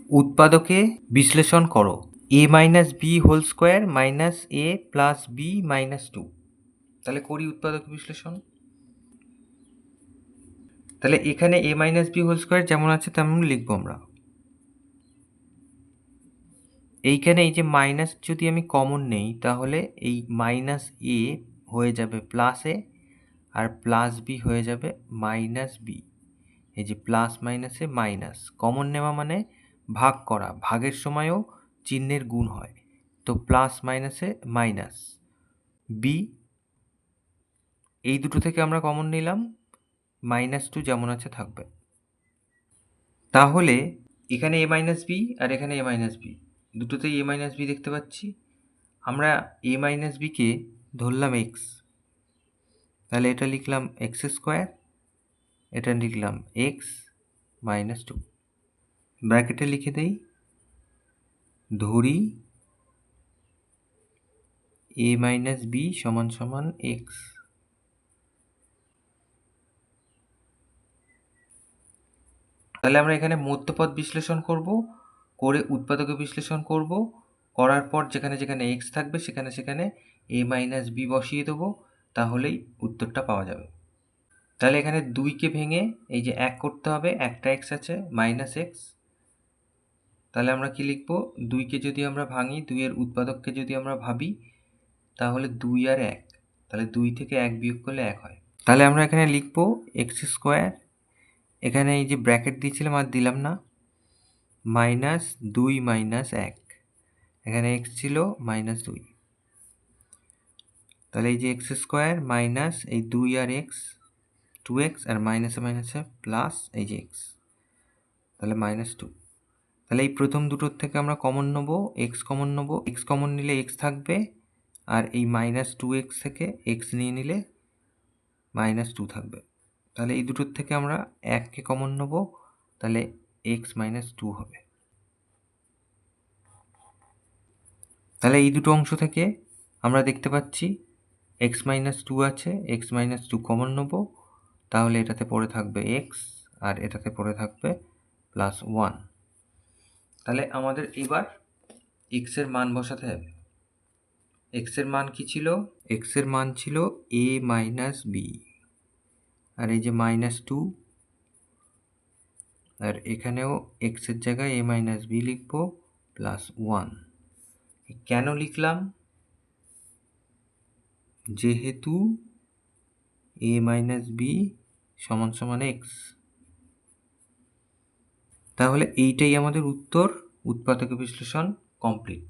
উৎপাদকে বিশ্লেষণ করো। a minus B whole square minus A plus B minus two. তাহলে করি উৎপাদক বিশ্লেষণ। তাহলে এখানে a minus B whole square যেমন আছে তেমন লিখবো আমরা। এইখানে এই যে মাইনাস যদি আমি কমন নেই তাহলে এই মাইনাস এ হয়ে যাবে প্লাস এ, আর প্লাস বি হয়ে যাবে মাইনাস বি। এই যে প্লাস মাইনাসে মাইনাস কমন নেওয়া মানে ভাগ করা, ভাগের সময়ও চিহ্নের গুণ হয়। তো প্লাস মাইনাসে মাইনাস বি, এই দুটো থেকে আমরা কমন নিলাম, মাইনাস টু যেমন আছে থাকবে। তাহলে এখানে এ মাইনাস বি আর এখানে এ মাইনাস বি, দুটোতেই এ মাইনাস বি দেখতে পাচ্ছি। আমরা এ মাইনাস বিকে ধরলাম এক্স, তাহলে এটা লিখলাম এক্স স্কোয়ার, এটা লিখলাম এক্স মাইনাস টু। ব্র্যাকেটে লিখে দেই, ধরি এ মাইনাস বি সমান সমান এক্স। তাহলে আমরা এখানে মধ্যপদ বিশ্লেষণ করব, করে উৎপাদকে বিশ্লেষণ করব, করার পর যেখানে যেখানে এক্স থাকবে সেখানে সেখানে এ মাইনাস বি বসিয়ে দেবো, তাহলেই উত্তরটা পাওয়া যাবে। তাহলে এখানে দুইকে ভেঙে এই যে এক করতে হবে, একটা এক্স আছে মাইনাস এক্স। তাহলে আমরা কি লিখব, দুইকে যদি আমরা ভাঙি, দুইয়ের উৎপাদককে যদি আমরা ভাবি, তাহলে দুই আর এক, তাহলে দুই থেকে এক বিয়োগ করলে এক হয়। তাহলে আমরা এখানে লিখব এক্স স্কোয়ার, এখানে এই যে ব্র্যাকেট দিয়েছিলাম আর দিলাম না, মাইনাস দুই মাইনাস এক, এখানে এক্স ছিল মাইনাস দুই। তাহলে এই যে এক্স স্কোয়ার মাইনাস এই দুই আর এক্স, টু এক্স, আর মাইনাসে মাইনাসে প্লাস এই যে এক্স, তাহলে মাইনাস টু। তাহলে এই প্রথম দুটোর থেকে আমরা কমন নেবো, এক্স কমন নেবো, এক্স কমন নিলে এক্স থাকবে, আর এই মাইনাস টু এক্স থেকে এক্স নিয়ে নিলে মাইনাস টু থাকবে। তাহলে এই দুটোর থেকে আমরা এককে কমন নেবো, তাহলে এক্স মাইনাস টু হবে। তাহলে এই দুটো অংশ থেকে আমরা দেখতে পাচ্ছি এক্স মাইনাস টু আছে, এক্স মাইনাস টু কমন নেবো, তাহলে এটাতে পড়ে থাকবে এক্স আর এটাতে পড়ে থাকবে প্লাস ওয়ান। তাহলে আমাদের এবার এক্সের মান বসাতে হবে। এক্সের মান কি ছিল, এক্সের মান ছিল এ মাইনাস বি, আর এই যে মাইনাস টু, আর এখানেও এক্সের জায়গায় এ মাইনাস বি লিখবো প্লাস ওয়ান। কেন লিখলাম, যেহেতু এ মাইনাস বি সমান সমান এক্স। তাহলে এইটাই আমাদের উত্তর, উৎপাদক বিশ্লেষণ কমপ্লিট।